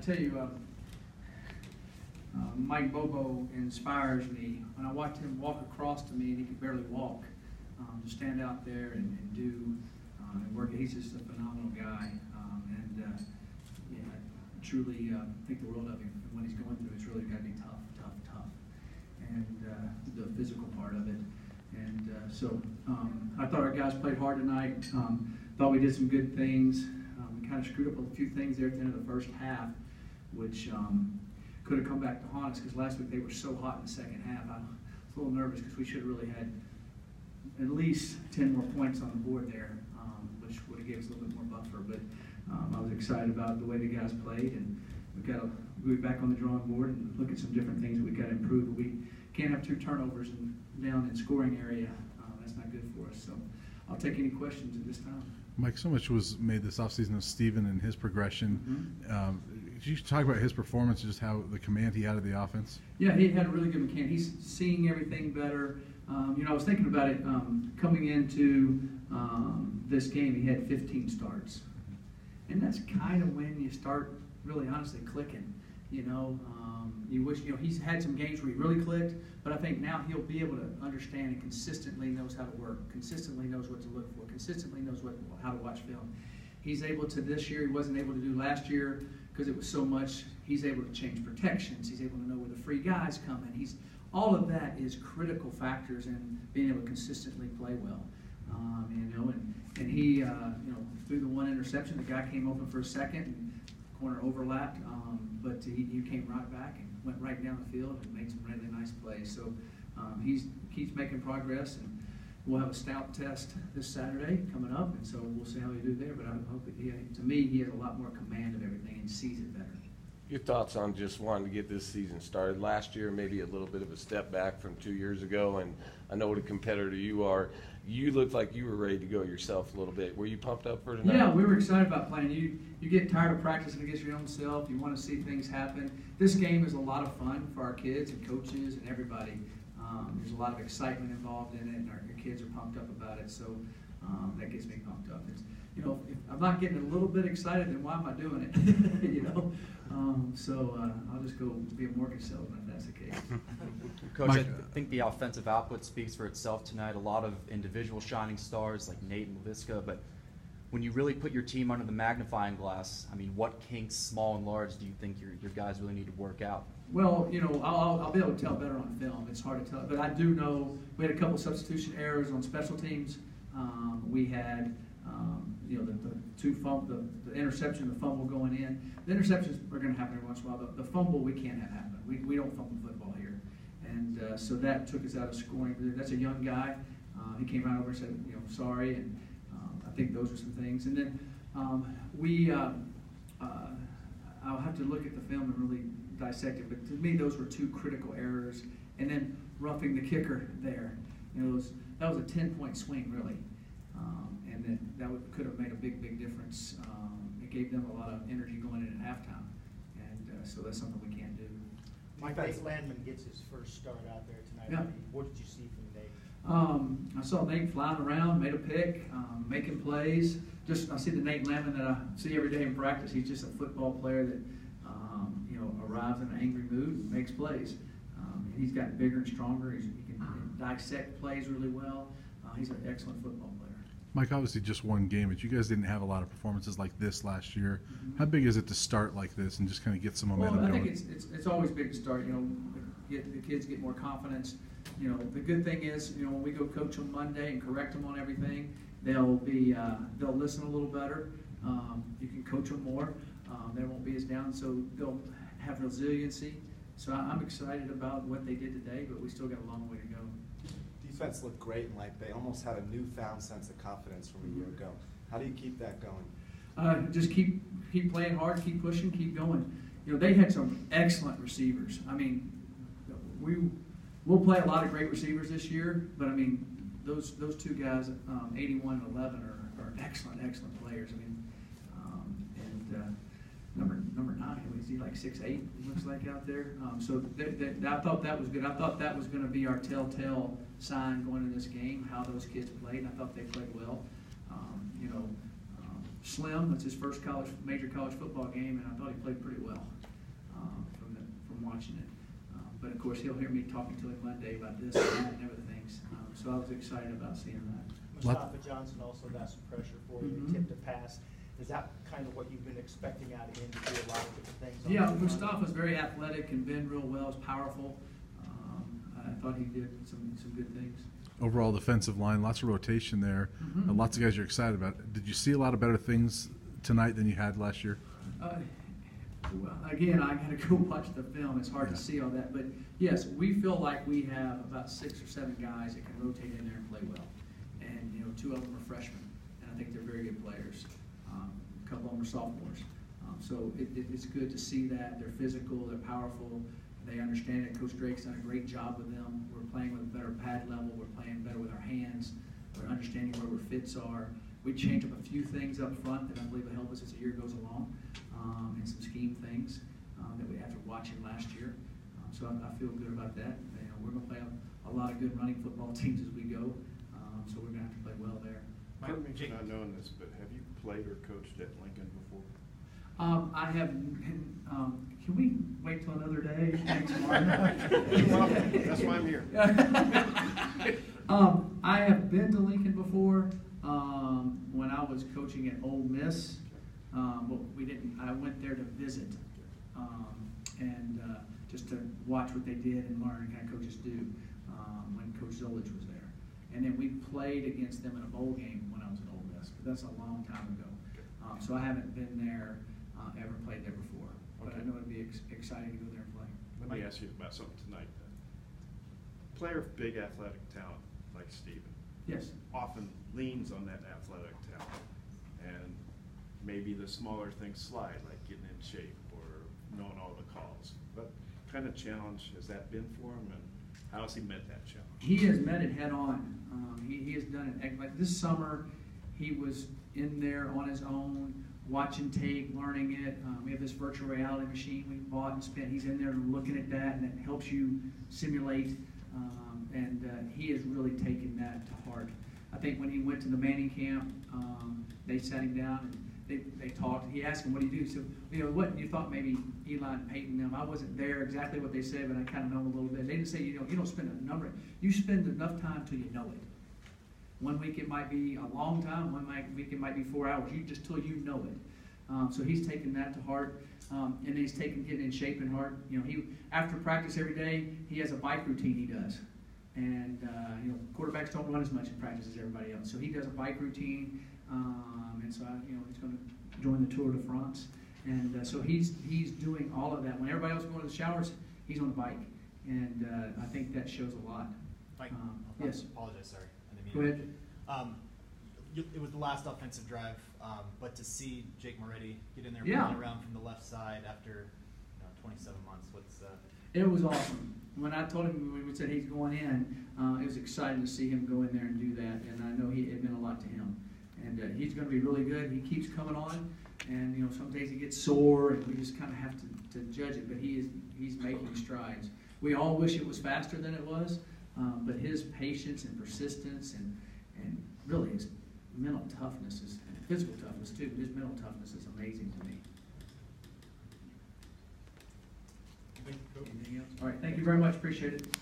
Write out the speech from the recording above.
tell you, Mike Bobo inspires me. When I watch him walk across to me and he can barely walk, to stand out there and do and work, he's just a phenomenal guy. Yeah, I truly think the world of him. And what he's going through, it's really got to be tough. And the physical part of it. And so I thought our guys played hard tonight. Thought we did some good things. We kind of screwed up a few things there at the end of the first half, which could have come back to haunt us because last week they were so hot in the second half. I was a little nervous because we should have really had at least 10 more points on the board there, which would have given us a little bit more buffer. But I was excited about the way the guys played, and we've got to be back on the drawing board and look at some different things that we've got to improve. But we can't have 2 turnovers down in scoring area. That's not good for us. So I'll take any questions at this time. Mike, so much was made this offseason of Steven and his progression. Could you talk about his performance, just how the command he had of the offense? Yeah, he had a really good mechanic. He's seeing everything better. You know, I was thinking about it coming into this game. He had 15 starts, and that's kind of when you start really honestly clicking. You know, you wish, you know, he's had some games where he really clicked, but I think now he'll be able to understand and consistently knows how to work, consistently knows what to look for, consistently knows how to watch film. He's able to this year, he wasn't able to do last year because it was so much. He's able to change protections. He's able to know where the free guys come in. All of that is critical factors in being able to consistently play well. You know, and he, you know, threw the one interception. The guy came open for a second, and corner overlapped, but he came right back and went right down the field and made some really nice plays. So he keeps making progress, and we'll have a stout test this Saturday coming up, and so we'll see how we do there. But I hope that to me, he has a lot more command of everything and sees it better. Your thoughts on just wanting to get this season started? Last year, maybe a little bit of a step back from 2 years ago, and I know what a competitor you are. You looked like you were ready to go yourself a little bit. Were you pumped up for tonight? Yeah, we were excited about playing. You get tired of practicing against your own self. You want to see things happen. This game is a lot of fun for our kids and coaches and everybody. There's a lot of excitement involved in it, and our kids are pumped up about it. So that gets me pumped up. It's, you know, if I'm not getting a little bit excited, then why am I doing it? You know. I'll just go be a mortgage salesman if that's the case. Coach, Mike, I think the offensive output speaks for itself tonight. A lot of individual shining stars like Nate and Laviska, but when you really put your team under the magnifying glass, I mean, what kinks, small and large, do you think your guys really need to work out? Well, you know, I'll be able to tell better on film. It's hard to tell, but I do know we had a couple substitution errors on special teams. We had, you know, the interception, the fumble going in. The interceptions are going to happen every once in a while. The fumble we can't have happen. We don't fumble football here, and so that took us out of scoring. That's a young guy. He came right over and said, you know, sorry, and I think those are some things. And then I'll have to look at the film and really dissect it. But to me, those were 2 critical errors. And then roughing the kicker there, you know, that was a 10-point swing really. And then that could have made a big difference. It gave them a lot of energy going in at halftime, and so that's something we can't do. Mike Landman gets his first start out there tonight. Yeah. What did you see from Nate? I saw Nate flying around, made a pick, making plays. I see the Nate Landman that I see every day in practice. He's just a football player that you know, arrives in an angry mood and makes plays. And he's gotten bigger and stronger. He can dissect plays really well. He's an excellent football player. Mike, obviously just one game, but you guys didn't have a lot of performances like this last year. How big is it to start like this and just kind of get some momentum going? I think it's always big to start. You know, the kids get more confidence. You know, the good thing is, you know, when we go coach on Monday and correct them on everything, they'll listen a little better. You can coach them more. They won't be as down, so they'll have resiliency. So I'm excited about what they did today, but we still got a long way to go. Defense looked great, and like they almost had a newfound sense of confidence from a year ago. How do you keep that going? Just keep playing hard, keep pushing, keep going. You know, they had some excellent receivers. I mean, we'll play a lot of great receivers this year, but I mean, those 2 guys, 81 and 11, are excellent players. I mean, number 9, is he like 6'8"? It looks like out there. So I thought that was good. I thought that was going to be our telltale sign going into this game, how those kids played. And I thought they played well. You know, slim. It's his first major college football game, and I thought he played pretty well from watching it. But of course, he'll hear me talking to him Monday about this and that and everything. So I was excited about seeing that. Mustafa Johnson also got some pressure for you, Mhm. tipped a pass. Is that kind of what you've been expecting out of him, to do a lot of different things? on Yeah, the front? Mustafa's very athletic and bend real well. Is powerful. I thought he did some good things. Overall defensive line, lots of rotation there, Mhm. and lots of guys you're excited about. Did you see a lot of better things tonight than you had last year? Well, again, I got to go watch the film. It's hard Yeah. to see all that, but yes, we feel like we have about 6 or 7 guys that can rotate in there and play well. And 2 of them are freshmen, and I think they're very good players. A couple of them are sophomores. So it's good to see that they're physical, they're powerful, they understand it. Coach Drake's done a great job with them. We're playing with a better pad level. We're playing better with our hands. We're understanding where our fits are. We changed up a few things up front that I believe will help us as the year goes along, and some scheme things that we after watching last year. So I feel good about that. We're going to play a lot of good running football teams as we go, so we're going to have to play well there. Pardon me for not knowing this, but have you played or coached at Lincoln before? I have. Can we wait till another day? Thanks, Martin. That's why I'm here. I have been to Lincoln before when I was coaching at Ole Miss. But we didn't. I went there to visit and just to watch what they did and learn and kind of coaches do when Coach Zolich was there. And then we played against them in a bowl game when I was at Ole Miss, but that's a long time ago. So I haven't been there, ever played there before. But I know it'd be exciting to go there and play. Let me ask you about something tonight then. Player of big athletic talent like Steven Yes. often leans on that athletic talent, and maybe the smaller things slide, like getting in shape or knowing all the calls. What kind of challenge has that been for him, and how has he met that challenge? He has met it head on. He has done it. Like this summer, he was in there on his own, watching tape, learning it. We have this virtual reality machine we bought and spent. He's in there looking at that, and it helps you simulate. And he has really taken that to heart. I think when he went to the Manning camp, they sat him down and they talked. He asked him, "What do you do?" So, what you thought maybe Eli and Peyton them. I wasn't there exactly what they said, but I kind of know them a little bit. They didn't say you don't spend a number. You spend enough time till you know it. One week it might be a long time. One week it might be 4 hours. You just till you know it. So he's taken that to heart, and he's taken getting in shape and heart. He after practice every day he has a bike routine he does, and quarterbacks don't run as much in practice as everybody else. So he does a bike routine, and so he's going to join the Tour de France, and so he's doing all of that. When everybody else is going to the showers, he's on the bike, and I think that shows a lot. Mike, Yes. apologize, sorry. I didn't Go mean ahead. It was the last offensive drive, but to see Jake Moretti get in there Yeah. running around from the left side after 27 months, what's It was awesome. When I told him when we said he's going in, it was exciting to see him go in there and do that, and I know it meant a lot to him. And he's going to be really good. He keeps coming on, and some days he gets sore, and we just kind of have to judge it. But he's making strides. We all wish it was faster than it was, but his patience and persistence and really his mental toughness and physical toughness too. But his mental toughness is amazing to me. Anything else? All right. Thank you very much. Appreciate it.